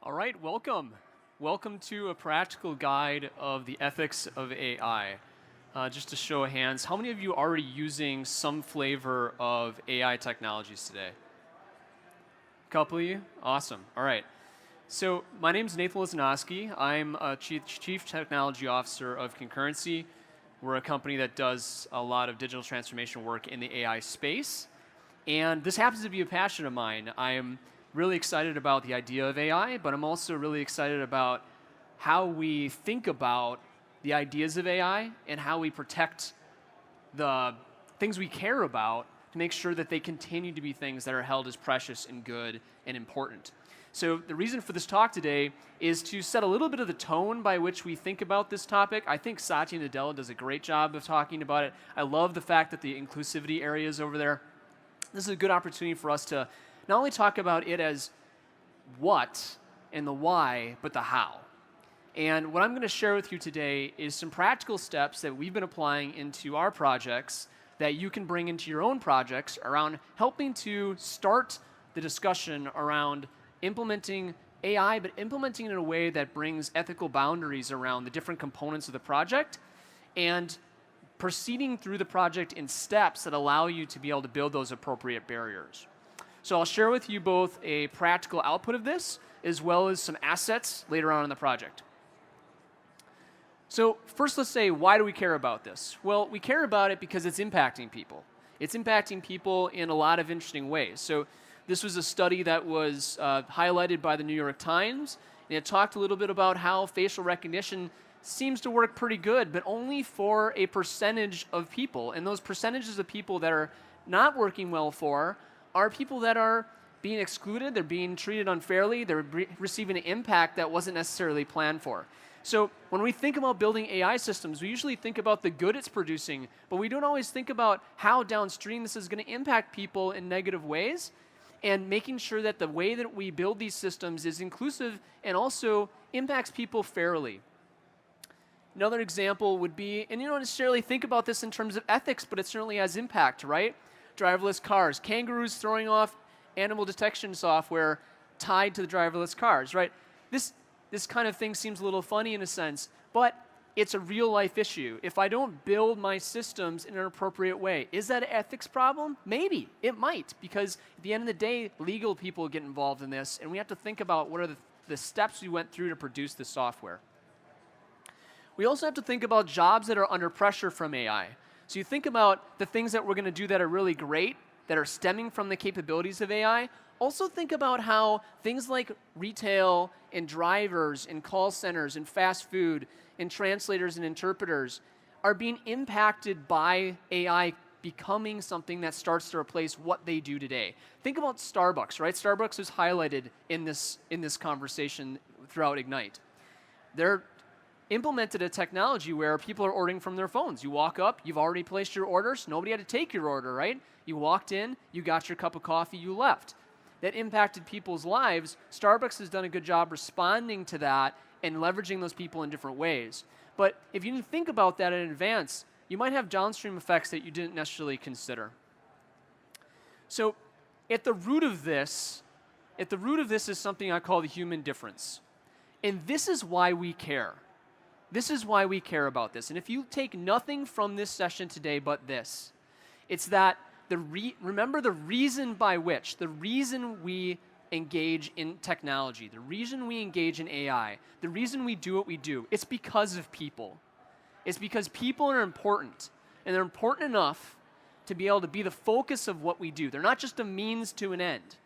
All right, welcome. Welcome to a practical guide of the ethics of AI. Just to show of hands, how many of you are already using some flavor of AI technologies today? A couple of you? Awesome. All right. So my name is Nathan Lizanowski. I'm a Chief Technology Officer of Concurrency. We're a company that does a lot of digital transformation work in the AI space. And this happens to be a passion of mine. I am really excited about the idea of AI, but I'm also really excited about how we think about the ideas of AI and how we protect the things we care about to make sure that they continue to be things that are held as precious and good and important. So the reason for this talk today is to set a little bit of the tone by which we think about this topic. I think Satya Nadella does a great job of talking about it. I love the fact that the inclusivity area is over there. This is a good opportunity for us to not only talk about it as what and the why, but the how. And what I'm going to share with you today is some practical steps that we've been applying into our projects that you can bring into your own projects around helping to start the discussion around implementing AI, but implementing it in a way that brings ethical boundaries around the different components of the project and proceeding through the project in steps that allow you to be able to build those appropriate barriers. So I'll share with you both a practical output of this as well as some assets later on in the project. So first, let's say, why do we care about this? Well, we care about it because it's impacting people. It's impacting people in a lot of interesting ways. So this was a study that was highlighted by the New York Times, and it talked a little bit about how facial recognition seems to work pretty good, but only for a percentage of people. And those percentages of people that are not working well for are people that are being excluded, they're being treated unfairly, they're receiving an impact that wasn't necessarily planned for. So when we think about building AI systems, we usually think about the good it's producing, but we don't always think about how downstream this is going to impact people in negative ways, and making sure that the way that we build these systems is inclusive and also impacts people fairly. Another example would be, and you don't necessarily think about this in terms of ethics, but it certainly has impact, right? Driverless cars, kangaroos throwing off animal detection software tied to the driverless cars, right? This kind of thing seems a little funny in a sense, but it's a real life issue. If I don't build my systems in an appropriate way, is that an ethics problem? Maybe, it might, because at the end of the day, legal people get involved in this, and we have to think about what are the steps we went through to produce the software. We also have to think about jobs that are under pressure from AI. So you think about the things that we're going to do that are really great, that are stemming from the capabilities of AI. Also think about how things like retail and drivers and call centers and fast food and translators and interpreters are being impacted by AI becoming something that starts to replace what they do today. Think about Starbucks, right? Starbucks is highlighted in this conversation throughout Ignite. They're implemented a technology where people are ordering from their phones. You walk up, you've already placed your order, so nobody had to take your order, right? You walked in, you got your cup of coffee, you left. That impacted people's lives. Starbucks has done a good job responding to that and leveraging those people in different ways. But if you didn't think about that in advance, you might have downstream effects that you didn't necessarily consider. So at the root of this is something I call the human difference. And this is why we care. This is why we care about this. And if you take nothing from this session today but this, it's that remember the reason we engage in technology, the reason we engage in AI, the reason we do what we do, it's because of people. It's because people are important, and they're important enough to be able to be the focus of what we do. They're not just a means to an end.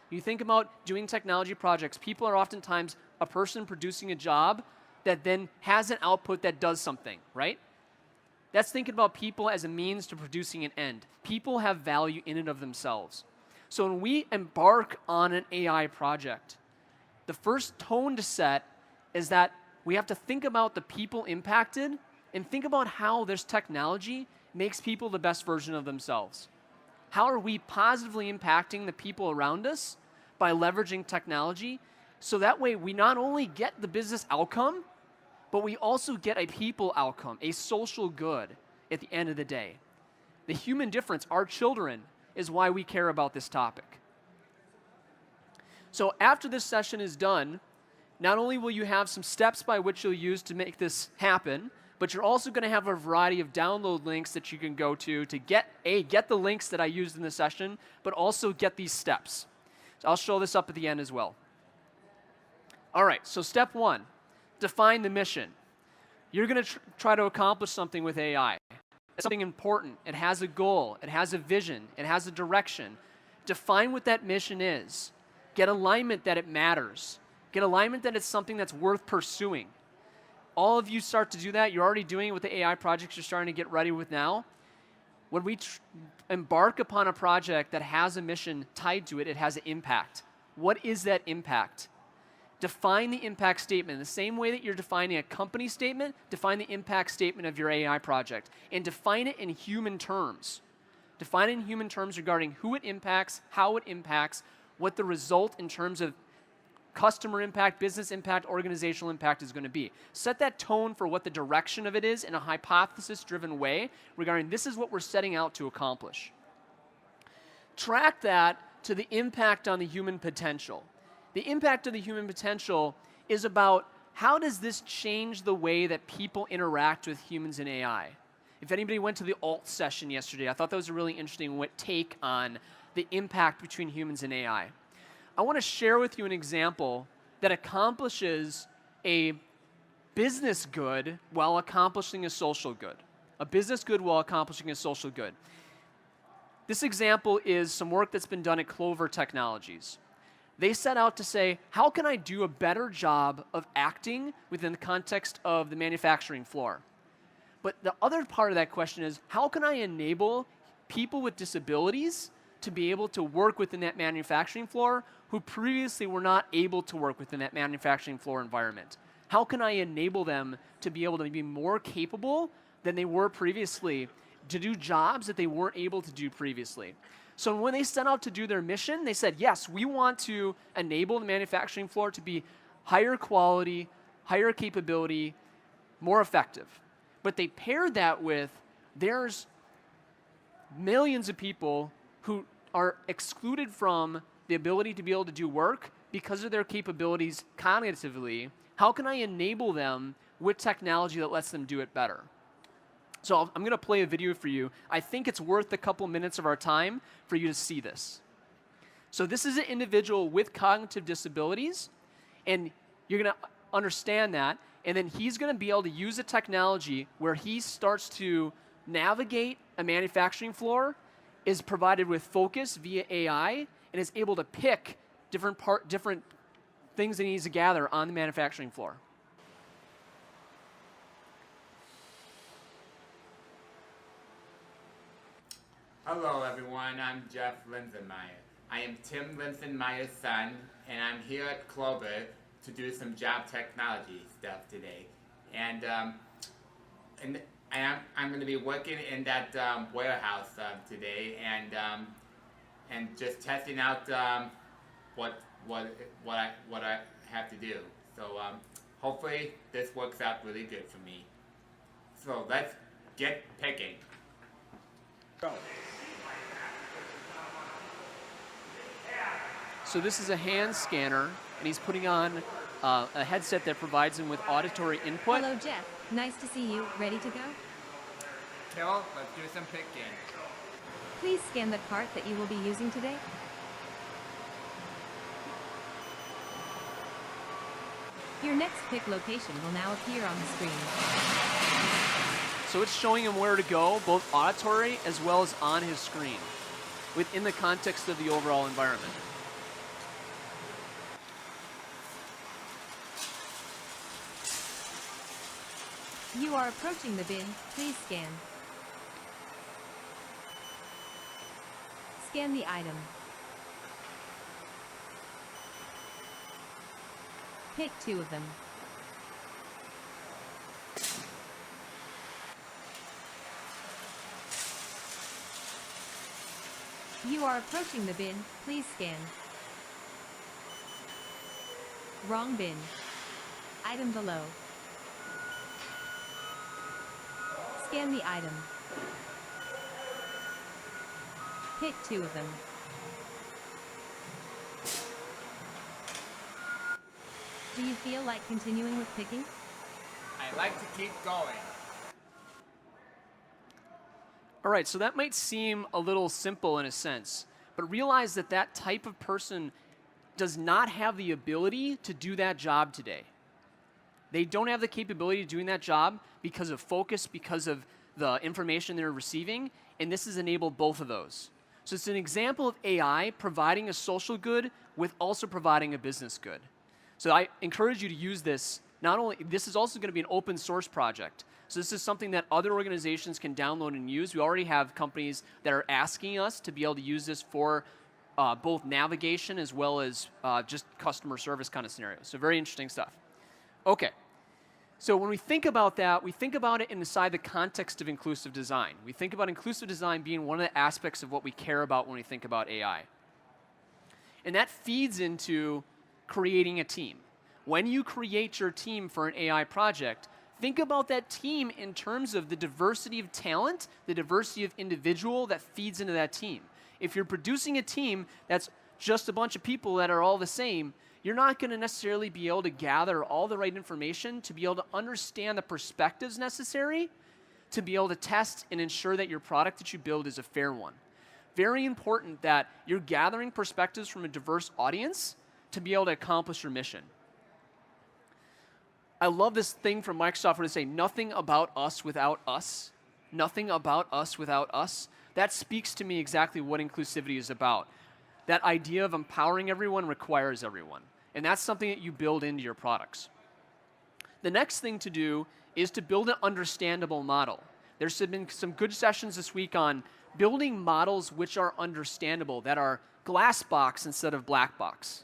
You think about doing technology projects, people are oftentimes a person producing a job that then has an output that does something, right? That's thinking about people as a means to producing an end. People have value in and of themselves. So when we embark on an AI project, the first tone to set is that we have to think about the people impacted and think about how this technology makes people the best version of themselves. How are we positively impacting the people around us by leveraging technology? So that way we not only get the business outcome, but we also get a people outcome, a social good at the end of the day. The human difference, our children, is why we care about this topic. So after this session is done, not only will you have some steps by which you'll use to make this happen, but you're also going to have a variety of download links that you can go to get the links that I used in the session, but also get these steps. So I'll show this up at the end as well. All right, so step 1, define the mission. You're going to try to accomplish something with AI. It's something important. It has a goal. It has a vision. It has a direction. Define what that mission is. Get alignment that it matters. Get alignment that it's something that's worth pursuing. All of you start to do that. You're already doing it with the AI projects you're starting to get ready with now. When we embark upon a project that has a mission tied to it, it has an impact. What is that impact? Define the impact statement. In the same way that you're defining a company statement, define the impact statement of your AI project. And define it in human terms. Define it in human terms regarding who it impacts, how it impacts, what the result in terms of customer impact, business impact, organizational impact is going to be. Set that tone for what the direction of it is in a hypothesis-driven way regarding this is what we're setting out to accomplish. Track that to the impact on the human potential. The impact of the human potential is about how does this change the way that people interact with humans and AI. If anybody went to the alt session yesterday, I thought that was a really interesting take on the impact between humans and AI. I want to share with you an example that accomplishes a business good while accomplishing a social good. A business good while accomplishing a social good. This example is some work that's been done at Clover Technologies. They set out to say, how can I do a better job of acting within the context of the manufacturing floor? But the other part of that question is, how can I enable people with disabilities to be able to work within that manufacturing floor who previously were not able to work within that manufacturing floor environment? How can I enable them to be able to be more capable than they were previously to do jobs that they weren't able to do previously? So when they set out to do their mission, they said, yes, we want to enable the manufacturing floor to be higher quality, higher capability, more effective. But they paired that with there's millions of people who are excluded from the ability to be able to do work because of their capabilities cognitively. How can I enable them with technology that lets them do it better? So I'm going to play a video for you. I think it's worth a couple minutes of our time for you to see this. So this is an individual with cognitive disabilities, and you're going to understand that, and then he's going to be able to use a technology where he starts to navigate a manufacturing floor, is provided with focus via AI, and is able to pick different things that he needs to gather on the manufacturing floor. Hello everyone, I'm Jeff Linsenmeyer. I am Tim Linsenmeyer's son, and I'm here at Clover to do some job technology stuff today. And I'm going to be working in that warehouse today, and just testing out what I have to do. So hopefully this works out really good for me. So let's get picking. Go. So this is a hand scanner, and he's putting on a headset that provides him with auditory input. Hello, Jeff. Nice to see you. Ready to go? Till, let's do some picking. Please scan the cart that you will be using today. Your next pick location will now appear on the screen. So it's showing him where to go, both auditory as well as on his screen, within the context of the overall environment. You are approaching the bin. Please scan. Scan the item. Pick 2 of them. You are approaching the bin. Please scan. Wrong bin. Item below. Scan the item. Pick 2 of them. Do you feel like continuing with picking? I like to keep going. All right, so that might seem a little simple in a sense, but realize that that type of person does not have the ability to do that job today. They don't have the capability of doing that job because of focus, because of the information they're receiving, and this has enabled both of those. So it's an example of AI providing a social good with also providing a business good. So I encourage you to use this. Not only, this is also going to be an open source project. So this is something that other organizations can download and use. We already have companies that are asking us to be able to use this for both navigation as well as just customer service kind of scenarios. So very interesting stuff. Okay. So when we think about that, we think about it inside the context of inclusive design. We think about inclusive design being one of the aspects of what we care about when we think about AI. And that feeds into creating a team. When you create your team for an AI project, think about that team in terms of the diversity of talent, the diversity of individual that feeds into that team. If you're producing a team that's just a bunch of people that are all the same, you're not going to necessarily be able to gather all the right information to be able to understand the perspectives necessary to be able to test and ensure that your product that you build is a fair one. Very important that you're gathering perspectives from a diverse audience to be able to accomplish your mission. I love this thing from Microsoft where they say, nothing about us without us. Nothing about us without us. That speaks to me exactly what inclusivity is about. That idea of empowering everyone requires everyone. And that's something that you build into your products. The next thing to do is to build an understandable model. There's been some good sessions this week on building models which are understandable, that are glass box instead of black box.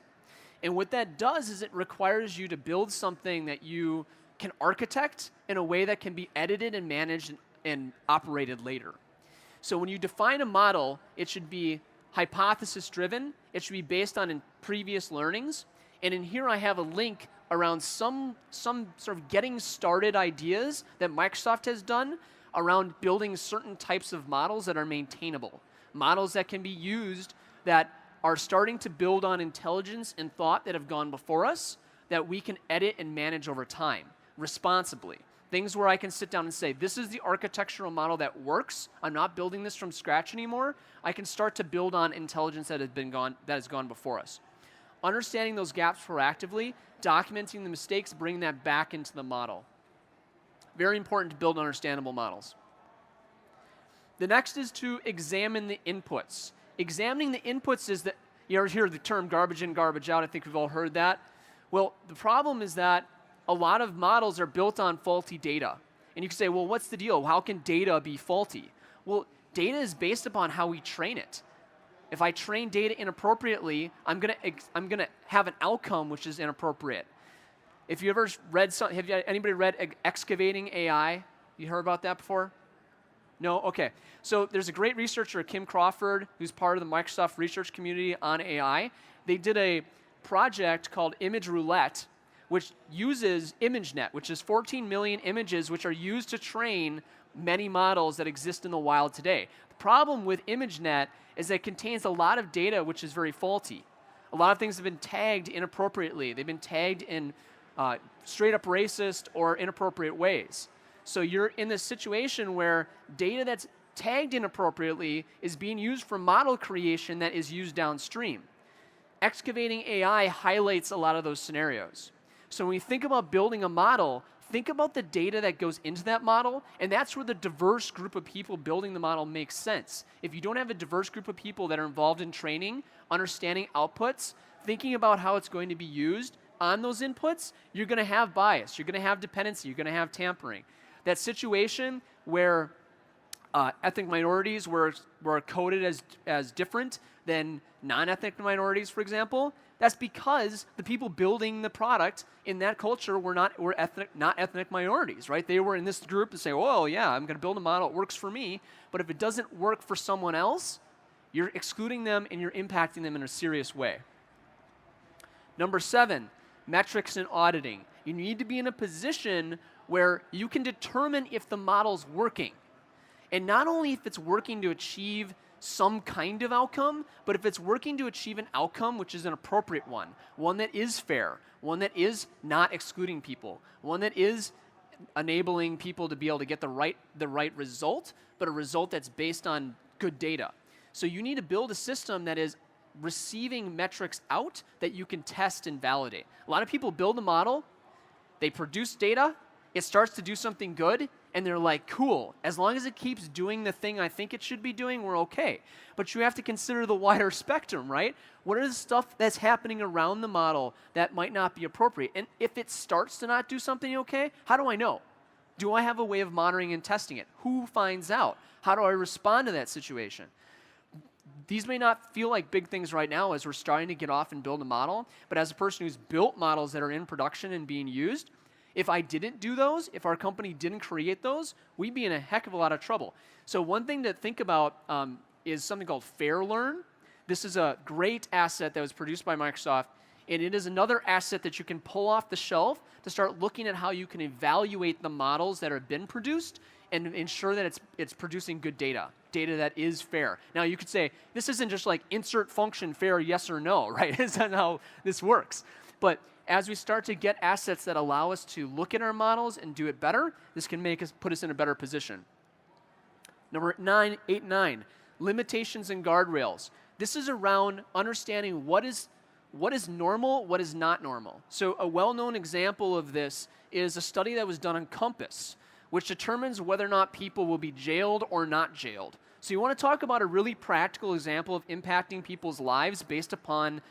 And what that does is it requires you to build something that you can architect in a way that can be edited and managed and operated later. So when you define a model, it should be hypothesis-driven. It should be based on previous learnings. And in here I have a link around some sort of getting started ideas that Microsoft has done around building certain types of models that are maintainable. Models that can be used that are starting to build on intelligence and thought that have gone before us that we can edit and manage over time responsibly. Things where I can sit down and say, this is the architectural model that works. I'm not building this from scratch anymore. I can start to build on intelligence that has gone before us. Understanding those gaps proactively, documenting the mistakes, bringing that back into the model. Very important to build understandable models. The next is to examine the inputs. Examining the inputs is that, you ever hear the term garbage in, garbage out? I think we've all heard that. Well, the problem is that a lot of models are built on faulty data. And you can say, well, what's the deal? How can data be faulty? Well, data is based upon how we train it. If I train data inappropriately, I'm gonna have an outcome which is inappropriate. If you ever read anybody read Excavating AI? You heard about that before? No? Okay. So there's a great researcher, Kim Crawford, who's part of the Microsoft research community on AI. They did a project called Image Roulette, which uses ImageNet, which is 14 million images which are used to train many models that exist in the wild today. The problem with ImageNet is that it contains a lot of data which is very faulty. A lot of things have been tagged inappropriately. They've been tagged in straight up racist or inappropriate ways. So you're in this situation where data that's tagged inappropriately is being used for model creation that is used downstream. Excavating AI highlights a lot of those scenarios. So when we think about building a model, think about the data that goes into that model, and that's where the diverse group of people building the model makes sense. If you don't have a diverse group of people that are involved in training, understanding outputs, thinking about how it's going to be used on those inputs, you're going to have bias, you're going to have dependency, you're going to have tampering. That situation where ethnic minorities were coded as different than non-ethnic minorities, for example, that's because the people building the product in that culture were not ethnic minorities, right? They were in this group to say, oh yeah, I'm going to build a model, it works for me, but if it doesn't work for someone else, you're excluding them and you're impacting them in a serious way. Number 7, metrics and auditing. You need to be in a position where you can determine if the model's working. And not only if it's working to achieve some kind of outcome, but if it's working to achieve an outcome which is an appropriate one that is fair, one that is not excluding people, one that is enabling people to be able to get the right result, but a result that's based on good data. So you need to build a system that is receiving metrics out that you can test and validate. A lot of people build a model, they produce data, it starts to do something good, and they're like, cool, as long as it keeps doing the thing I think it should be doing, we're okay. But you have to consider the wider spectrum, right? What are the stuff that's happening around the model that might not be appropriate? And if it starts to not do something okay, how do I know? Do I have a way of monitoring and testing it? Who finds out? How do I respond to that situation? These may not feel like big things right now as we're starting to get off and build a model, but as a person who's built models that are in production and being used, if I didn't do those, if our company didn't create those, we'd be in a heck of a lot of trouble. So one thing to think about is something called FairLearn. This is a great asset that was produced by Microsoft, and it is another asset that you can pull off the shelf to start looking at how you can evaluate the models that have been produced and ensure that it's producing good data that is fair. Now you could say, this isn't just like insert function fair yes or no, right? That's not how this works. But as we start to get assets that allow us to look at our models and do it better, this can put us in a better position. Number 9, limitations and guardrails. This is around understanding what is normal, what is not normal. So a well-known example of this is a study that was done on Compass, which determines whether or not people will be jailed or not jailed. So you want to talk about a really practical example of impacting people's lives based upon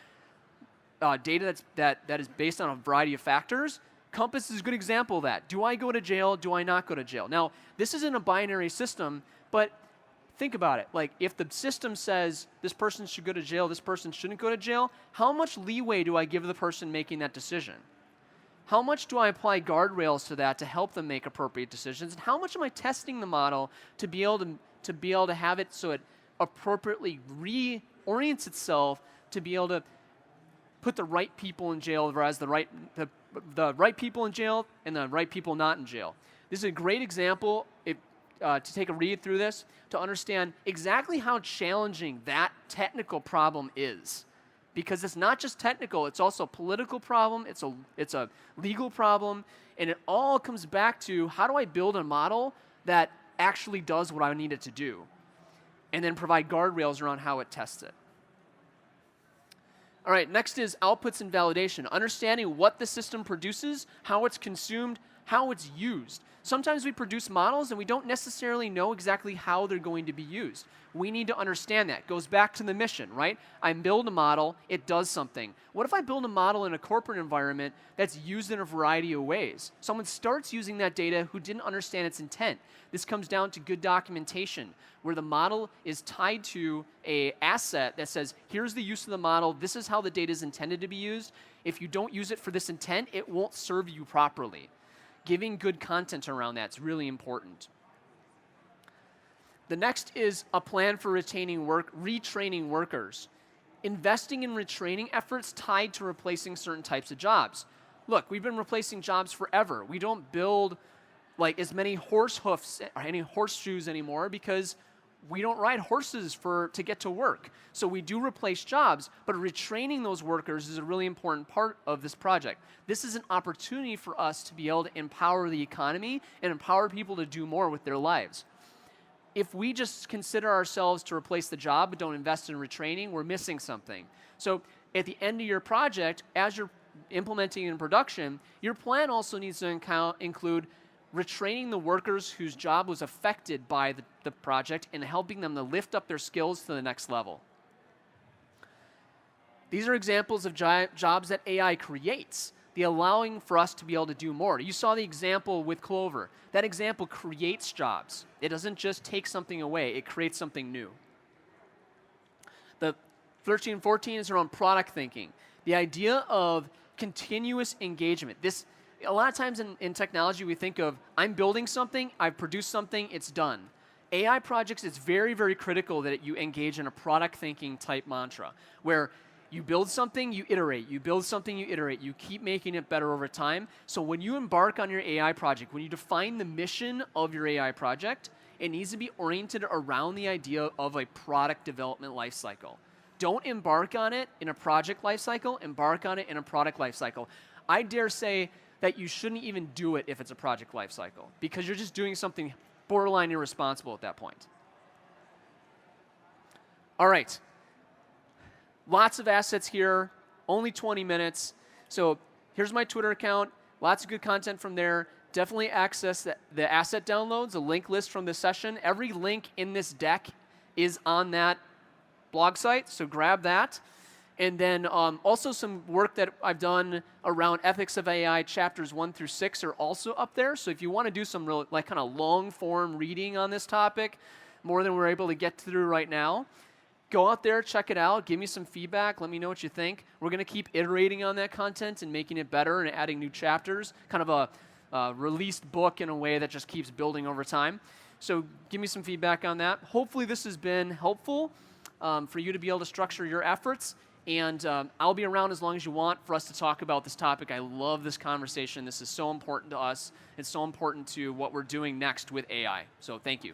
data that is based on a variety of factors. Compass is a good example of that. Do I go to jail? Do I not go to jail? Now, this isn't a binary system, but think about it. Like, if the system says this person should go to jail, this person shouldn't go to jail, how much leeway do I give the person making that decision? How much do I apply guardrails to that to help them make appropriate decisions? And how much am I testing the model to be able to have it so it appropriately reorients itself to be able to put the right people in jail, whereas the right people in jail and the right people not in jail. This is a great example to take a read through this to understand exactly how challenging that technical problem is. Because it's not just technical, it's also a political problem, it's a legal problem, and it all comes back to how do I build a model that actually does what I need it to do, and then provide guardrails around how it tests it. All right, next is outputs and validation. Understanding what the system produces, how it's consumed, how it's used. Sometimes we produce models and we don't necessarily know exactly how they're going to be used. We need to understand that. It goes back to the mission, right? I build a model, it does something. What if I build a model in a corporate environment that's used in a variety of ways? Someone starts using that data who didn't understand its intent. This comes down to good documentation, where the model is tied to an asset that says, here's the use of the model, this is how the data is intended to be used. If you don't use it for this intent, it won't serve you properly. Giving good content around that is really important. The next is a plan for retraining workers. Investing in retraining efforts tied to replacing certain types of jobs. Look, we've been replacing jobs forever. We don't build like as many horse hoofs or any horseshoes anymore because we don't ride horses to get to work. So we do replace jobs, but retraining those workers is a really important part of this project. This is an opportunity for us to be able to empower the economy and empower people to do more with their lives. If we just consider ourselves to replace the job but don't invest in retraining, we're missing something. So at the end of your project, as you're implementing in production, your plan also needs to include retraining the workers whose job was affected by the project and helping them to lift up their skills to the next level. These are examples of jobs that AI creates, the allowing for us to be able to do more. You saw the example with Clover. That example creates jobs. It doesn't just take something away, it creates something new. The 13 and 14 is around product thinking. The idea of continuous engagement. A lot of times in technology, we think of, I'm building something, I've produced something, it's done. AI projects, it's very, very critical that you engage in a product thinking type mantra, where you build something, you iterate. You build something, you iterate. You keep making it better over time. So when you embark on your AI project, when you define the mission of your AI project, it needs to be oriented around the idea of a product development lifecycle. Don't embark on it in a project lifecycle, embark on it in a product lifecycle. I dare say that you shouldn't even do it if it's a project lifecycle, because you're just doing something borderline irresponsible at that point. All right. Lots of assets here, only 20 minutes. So here's my Twitter account, lots of good content from there. Definitely access the asset downloads, a link list from this session. Every link in this deck is on that blog site, so grab that. And then also some work that I've done around ethics of AI, chapters 1 through 6 are also up there. So if you want to do some real, like kind of long form reading on this topic, more than we're able to get through right now, go out there, check it out, give me some feedback, let me know what you think. We're going to keep iterating on that content and making it better and adding new chapters, kind of a released book in a way that just keeps building over time. So give me some feedback on that. Hopefully this has been helpful for you to be able to structure your efforts. And I'll be around as long as you want for us to talk about this topic. I love this conversation. This is so important to us. It's so important to what we're doing next with AI. So thank you.